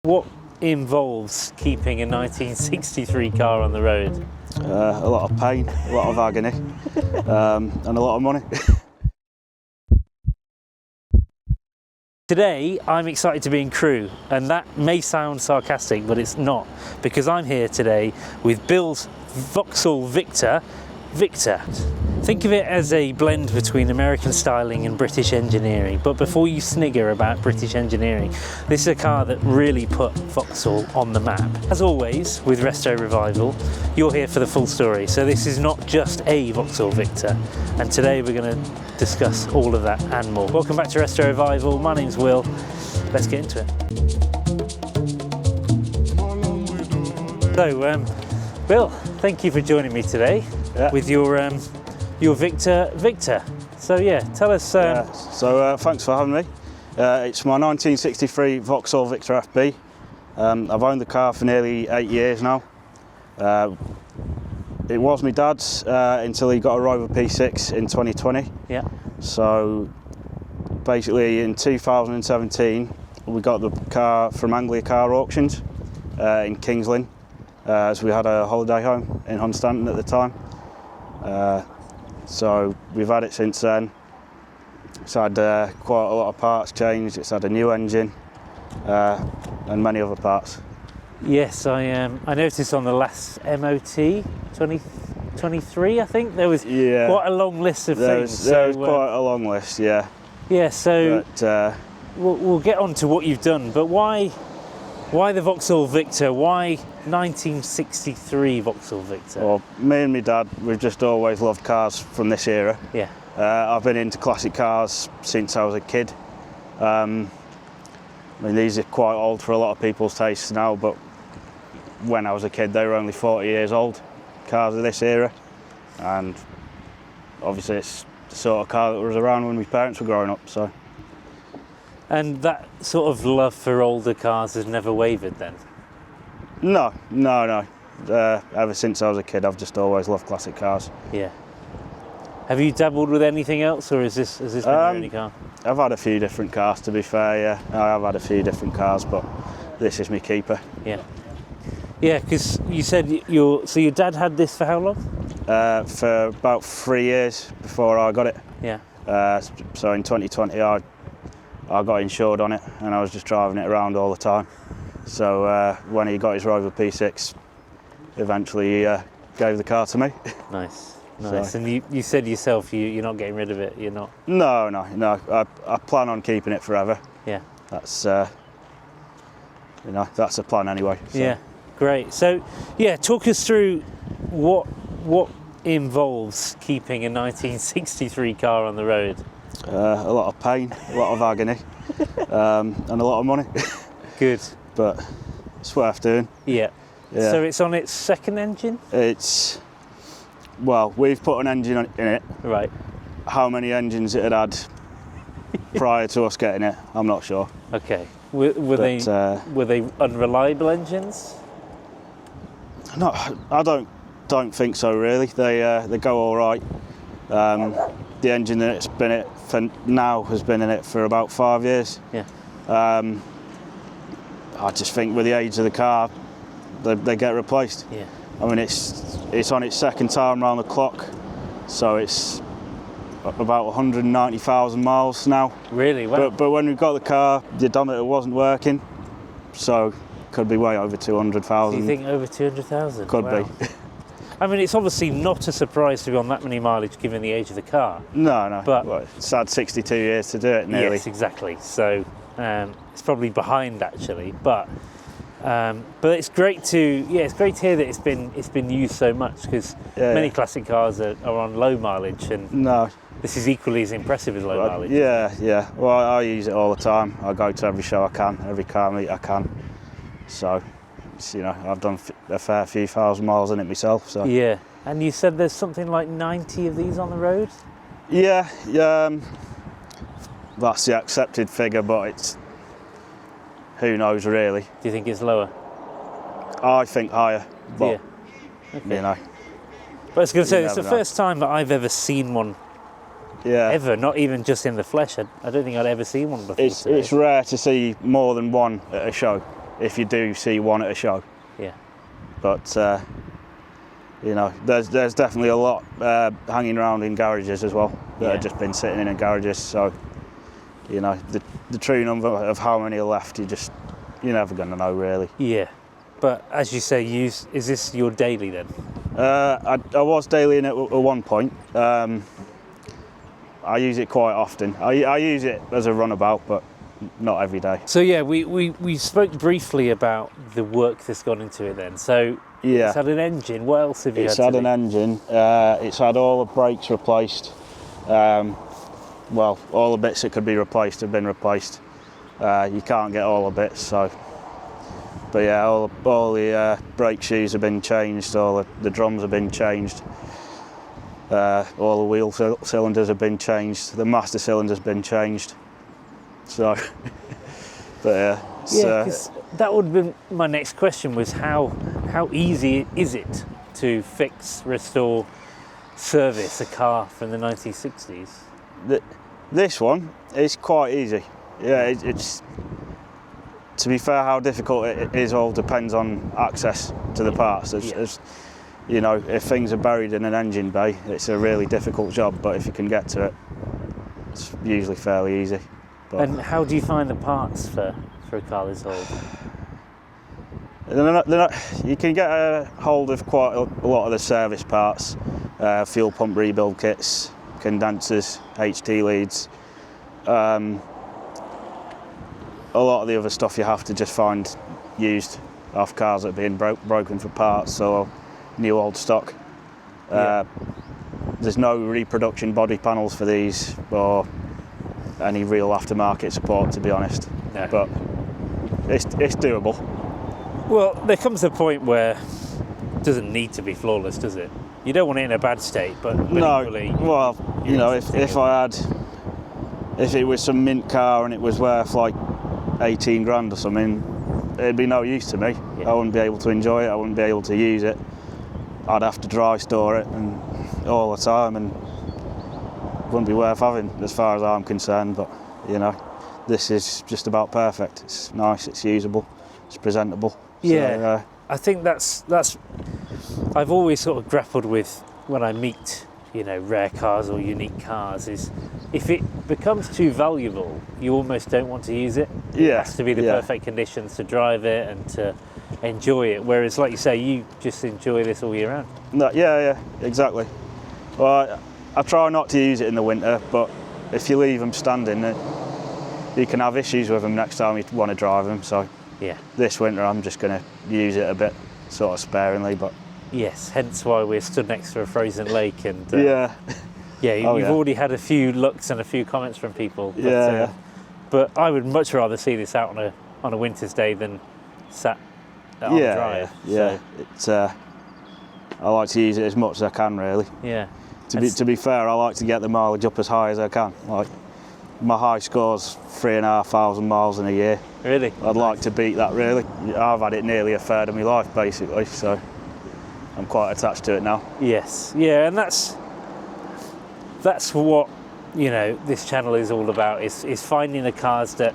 What involves keeping a 1963 car on the road? A lot of pain, a lot of agony, and a lot of money. Today I'm excited to be in crew, and that may sound sarcastic, but it's not, because I'm here today with Bill's Vauxhall Victor. Think of it as a blend between American styling and British engineering, but before you snigger about British engineering, this is a car that really put Vauxhall on the map. As always with Resto Revival, you're here for the full story, so this is not just a Vauxhall Victor, and today we're going to discuss all of that and more. Welcome back to Resto Revival, my name's Will, let's get into it. So, Bill, thank you for joining me today with your Victor. So yeah, tell us. Thanks for having me. It's my 1963 Vauxhall Victor FB. I've owned the car for nearly 8 years now. It was my dad's until he got a Rover P6 in 2020. Yeah. So basically in 2017 we got the car from Anglia Car Auctions in Kings Lynn, as we had a holiday home in Hunstanton at the time. So we've had it since then. It's had quite a lot of parts changed. It's had a new engine and many other parts. Yes, I noticed on the last MOT 2023, I think there was quite a long list of things. There was quite a long list, yeah. Yeah, so we'll get on to what you've done, but why the Vauxhall Victor? Why 1963 Vauxhall Victor? Well, me and my dad, we've just always loved cars from this era. Yeah. I've been into classic cars since I was a kid. I mean, these are quite old for a lot of people's tastes now, but when I was a kid, they were only 40 years old, cars of this era. And obviously it's the sort of car that was around when my parents were growing up, so. And that sort of love for older cars has never wavered then? No. Ever since I was a kid, I've just always loved classic cars. Yeah. Have you dabbled with anything else, or has this been your only car? I've had a few different cars, to be fair, yeah. I have had a few different cars, but this is my keeper. Yeah. Yeah, because you said your dad had this for how long? For about 3 years before I got it. Yeah. So in 2020, I got insured on it, and I was just driving it around all the time. So when he got his Rover P6, eventually he gave the car to me. Nice. So. And you said yourself you're not getting rid of it. You're not. No. I plan on keeping it forever. Yeah. That's that's the plan anyway. So. Yeah. Great. So yeah, talk us through what involves keeping a 1963 car on the road. A lot of pain, a lot of agony, and a lot of money. Good. But it's worth doing. Yeah. So it's on its second engine? Well, we've put an engine in it. Right. How many engines it had prior to us getting it, I'm not sure. Okay. Were they unreliable engines? No, I don't think so really. They go all right. The engine that it's been in it for now has been in it for about 5 years. Yeah. I just think with the age of the car, they get replaced. Yeah. I mean, it's on its second time round the clock, so it's about 190,000 miles now. Really? Wow. But when we got the car, the odometer wasn't working, so could be way over 200,000. Do you think over 200,000? Could be. I mean, it's obviously not a surprise to be on that many mileage given the age of the car. No. But well, it's had 62 years to do it nearly. Yes, exactly. So it's probably behind actually, but it's great to hear that it's been used so much, because many classic cars are on low mileage, and this is equally as impressive as low mileage. Yeah. Well, I use it all the time. I go to every show I can, every car meet I can. So, I've done a fair few thousand miles in it myself. So. Yeah. And you said there's something like 90 of these on the road? Yeah. That's the accepted figure, but it's who knows really. Do you think it's lower? I think higher, but Okay. But I was going to say, it's the first time that I've ever seen one. Yeah. Ever, not even just in the flesh. I don't think I'd ever seen one before. It's rare to see more than one at a show. if you do see one at a show. Yeah. But you know, there's definitely a lot hanging around in garages as well that have just been sitting in garages. So you know, the true number of how many are left, you're never going to know really. Yeah. But as you say, is this your daily then? I was daily in it at one point. I use it quite often. I use it as a runabout, but not every day. So yeah, we spoke briefly about the work that's gone into it then. So Yeah. it's had an engine. What else have you had? It's had an engine. It's had all the brakes replaced. Well, all the bits that could be replaced have been replaced. You can't get all the bits, so. But yeah, all the brake shoes have been changed. All the drums have been changed. All the wheel cylinders have been changed. The master cylinder's been changed. So, but yeah. Yeah, because that would have been my next question, was how easy is it to fix, restore, service a car from the 1960s? This one is quite easy. Yeah, it's. To be fair, how difficult it is all depends on access to the parts. You know, if things are buried in an engine bay, it's a really difficult job. But if you can get to it, it's usually fairly easy. But And how do you find the parts for a car this old? they're not, you can get a hold of quite a lot of the service parts, fuel pump rebuild kits, condensers, HT leads. A lot of the other stuff you have to just find used off cars that are being broken for parts or new old stock. There's no reproduction body panels for these or any real aftermarket support, to be honest. No. But it's doable. Well, there comes a point where it doesn't need to be flawless, does it? You don't want it in a bad state, but No, equally, well, you know, if it was some mint car and it was worth like 18 grand or something, it'd be no use to me. Yeah. I wouldn't be able to enjoy it, I wouldn't be able to use it. I'd have to dry store it and all the time, and it wouldn't be worth having as far as I'm concerned. But you know, this is just about perfect. It's nice, it's usable, it's presentable. Yeah. So, I think that's I've always sort of grappled with when I meet, you know, rare cars or unique cars, is if it becomes too valuable, you almost don't want to use it. It Yeah, has to be the yeah. perfect conditions to drive it and to enjoy it. Whereas, like you say, you just enjoy this all year round. No, yeah, exactly. Well, I try not to use it in the winter, but if you leave them standing, you can have issues with them next time you want to drive them. So Yeah. this winter, I'm just going to use it a bit, sort of sparingly, but Yes. Hence why we're stood next to a frozen lake, and yeah. you've Oh, yeah. already had a few looks and a few comments from people. But, Yeah. But I would much rather see this out on a winter's day than sat on a drive. Yeah. It's I like to use it as much as I can, really. Yeah. To be fair, I like to get the mileage up as high as I can. Like my high score's 3,500 miles in a year. Really? I'd like to beat that, really. I've had it nearly a third of my life, basically, so I'm quite attached to it now. Yes. Yeah, and that's what, you know, this channel is all about, is finding the cars that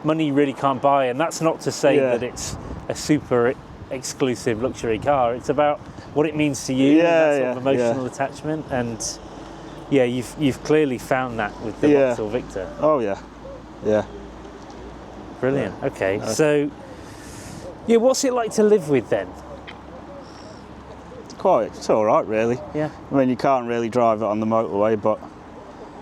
money really can't buy. And that's not to say that it's a super exclusive luxury car. It's about what it means to you, that sort of emotional attachment. And yeah, you've clearly found that with the Vauxhall Victor. Oh yeah. Brilliant. Okay, so yeah, what's it like to live with then? It's all right, really. Yeah. I mean, you can't really drive it on the motorway, but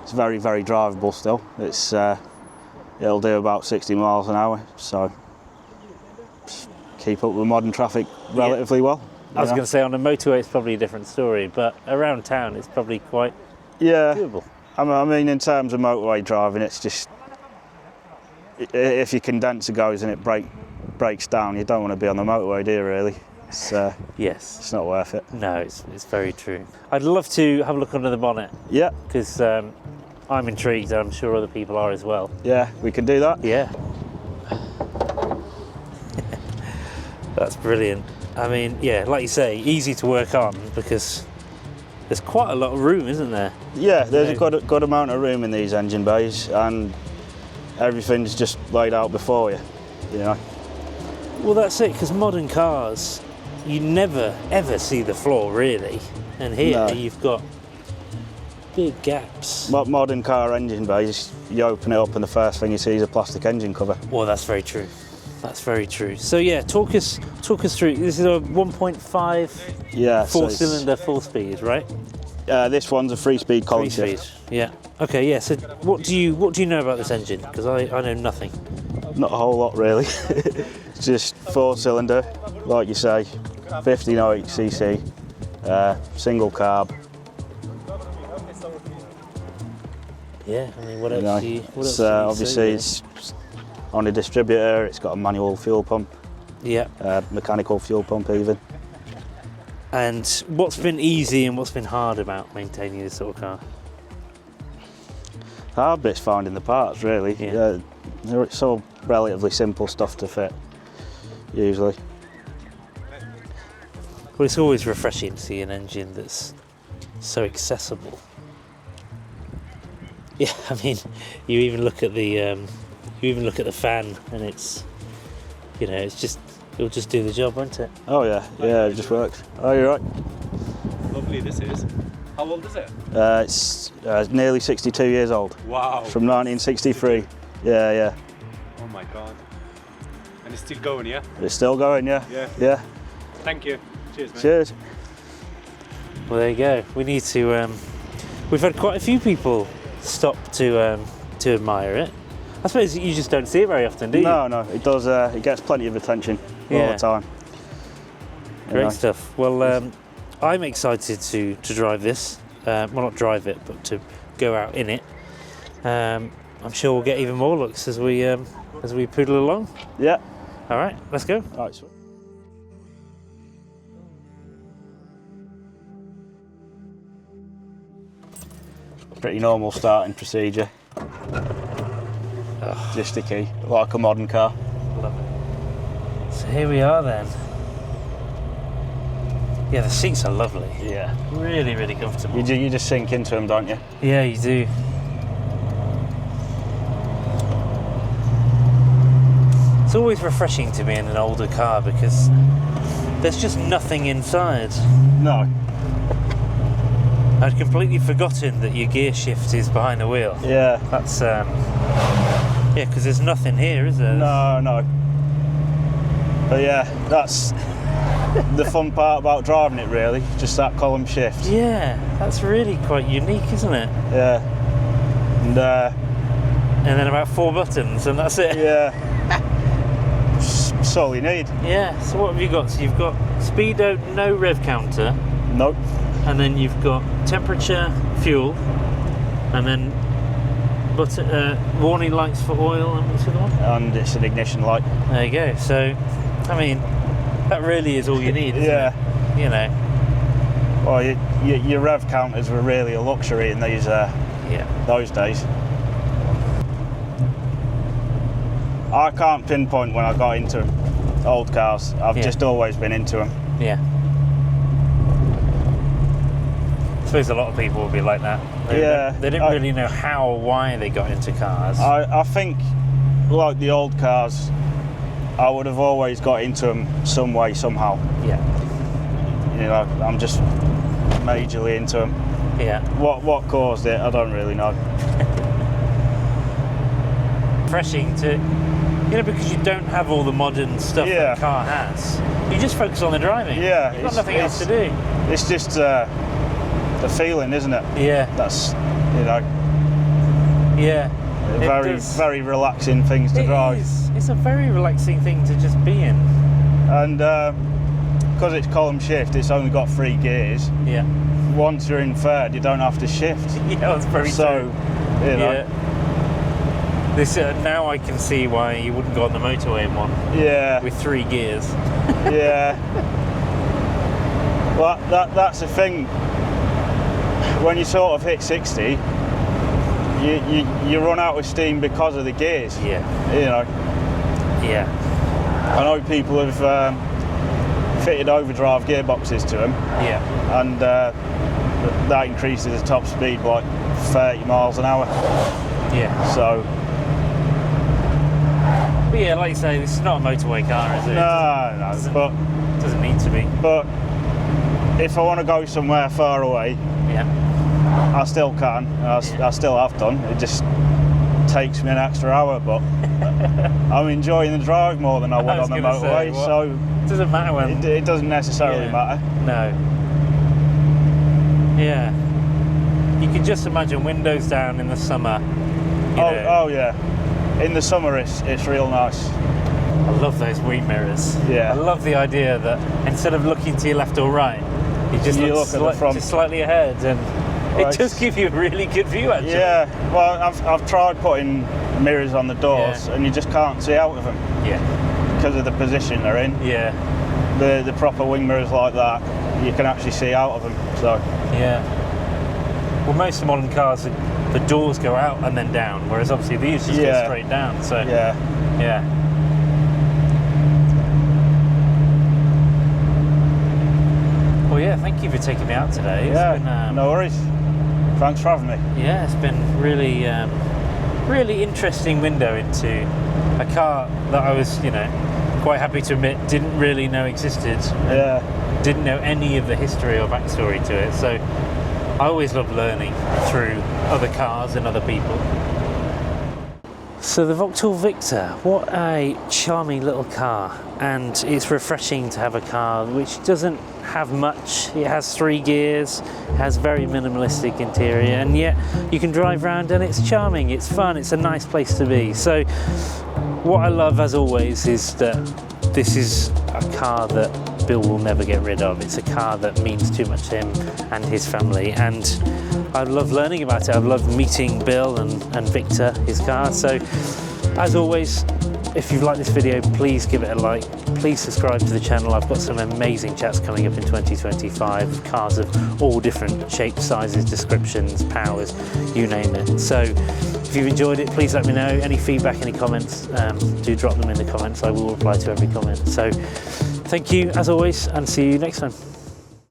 it's very, very drivable still. It's it'll do about 60 miles an hour, so keep up with modern traffic relatively well. I was going to say on a motorway it's probably a different story, but around town it's probably quite doable. I mean, in terms of motorway driving, it's just if your condenser goes and it breaks down, you don't want to be on the motorway, do you? Really? It's it's not worth it. No, it's very true. I'd love to have a look under the bonnet. Yeah. Because I'm intrigued, and I'm sure other people are as well. Yeah, we can do that. Yeah. That's brilliant. I mean, yeah, like you say, easy to work on because there's quite a lot of room, isn't there? Yeah, there's a good amount of room in these engine bays, and everything's just laid out before you, you know. Well, that's it, because modern cars, you never ever see the floor really, and here No. you've got big gaps. Modern car engine bays, you open it up and the first thing you see is a plastic engine cover. Well, that's very true. That's very true. So yeah, talk us through. This is a 1.5 Yeah, four-cylinder, full-speed, right? This one's a 3-speed column Three-speed. shift. Yeah. Okay. Yeah. So what do you know about this engine? Because I know nothing. Not a whole lot really. It's just 4-cylinder, like you say, 15cc, single carb. Yeah. I mean, what You else? know, Do you, what it's, else do you obviously say it's on a distributor. It's got a manual fuel pump, there? Yeah. mechanical fuel pump even. And what's been easy and what's been hard about maintaining this sort of car? Hard bit's finding the parts really. Yeah. It's all relatively simple stuff to fit usually. Well, it's always refreshing to see an engine that's so accessible. Yeah, I mean, you even look at the fan, and it's, it's just, it'll just do the job, won't it? Oh yeah, it just works. Oh, you're right. Lovely this is. How old is it? It's nearly 62 years old. Wow. From 1963. Yeah. Oh my god. And it's still going, yeah? It's still going, yeah. Yeah. Thank you. Cheers, mate. Cheers. Well, there you go. We need to. We've had quite a few people stop to admire it. I suppose you just don't see it very often, do you? No, it does. It gets plenty of attention all Yeah. the time. Great stuff. Well, I'm excited to drive this. Well, not drive it, but to go out in it. I'm sure we'll get even more looks as we poodle along. Yeah. All right, let's go. All right, sweet. Pretty normal starting procedure. Just a key, like a modern car. Love it. So here we are then. Yeah, the seats are lovely. Yeah. Really, really comfortable. You just sink into them, don't you? Yeah, you do. It's always refreshing to be in an older car because there's just nothing inside. No. I'd completely forgotten that your gear shift is behind the wheel. Yeah. That's yeah, because there's nothing here, is there? No. But yeah, that's the fun part about driving it really, just that column shift. Yeah, that's really quite unique, isn't it? Yeah. And then about 4 buttons and that's it. yeah. That's all you need. Yeah, so what have you got? So you've got speedo, no rev counter, Nope. and then you've got temperature, fuel, and then warning lights for oil, and what's the other one? And it's an ignition light. There you go. So, I mean, that really is all you need, isn't Yeah. it? You know. Well, your rev counters were really a luxury in those days. I can't pinpoint when I got into old cars. I've just always been into them. Yeah. I suppose a lot of people will be like that. They didn't really know how or why they got into cars. I think, like the old cars, I would have always got into them some way, somehow. Yeah. I'm just majorly into them. Yeah. What caused it, I don't really know. Refreshing to, because you don't have all the modern stuff that a car has. You just focus on the driving. Yeah. You've got nothing else to do. It's just the feeling, isn't it? Yeah. That's, Yeah. very relaxing things to drive. It's a very relaxing thing to just be in. And because it's column shift, it's only got 3 gears. Yeah. Once you're in third, you don't have to shift. Yeah, that's very true. Yeah. This now I can see why you wouldn't go on the motorway in one. Yeah. With 3 gears. Yeah. Well, that's the thing. When you sort of hit 60, you run out of steam because of the gears. Yeah. Yeah. I know people have fitted overdrive gearboxes to them. Yeah. And that increases the top speed by like 30 miles an hour. Yeah. So But yeah, like you say, this is not a motorway car, is it? No, but It doesn't need to be. But if I want to go somewhere far away, Yeah. I still can. I still have done. It just takes me an extra hour, but I'm enjoying the drive more than I would on the motorway. So it doesn't matter when. It doesn't necessarily matter. No. Yeah. You can just imagine windows down in the summer. Oh yeah. In the summer, it's real nice. I love those wing mirrors. Yeah. I love the idea that instead of looking to your left or right, you just look at the front, just slightly ahead, and it does give you a really good view, actually. Yeah. Well, I've tried putting mirrors on the doors, and you just can't see out of them. Yeah. Because of the position they're in. Yeah. The proper wing mirrors like that, you can actually see out of them. So. Yeah. Well, most modern cars, the doors go out and then down, whereas obviously these just go straight down. So. Yeah. Yeah. Well, yeah, thank you for taking me out today. Yeah, it's been, no worries. Thanks for having me. Yeah, it's been really, really interesting window into a car that I was, quite happy to admit didn't really know existed. Yeah. Didn't know any of the history or backstory to it. So I always love learning through other cars and other people. So the Vauxhall Victor, what a charming little car, and it's refreshing to have a car which doesn't have much. It has 3 gears, it has very minimalistic interior, and yet you can drive around and it's charming, it's fun, it's a nice place to be. So what I love, as always, is that this is a car that Bill will never get rid of. It's a car that means too much to him and his family, and I love learning about it. I've loved meeting Bill and Victor, his car. So as always, if you've liked this video, please give it a like. Please subscribe to the channel. I've got some amazing chats coming up in 2025, cars of all different shapes, sizes, descriptions, powers, you name it. So if you've enjoyed it, please let me know. Any feedback, any comments, do drop them in the comments. I will reply to every comment. So thank you as always, and see you next time.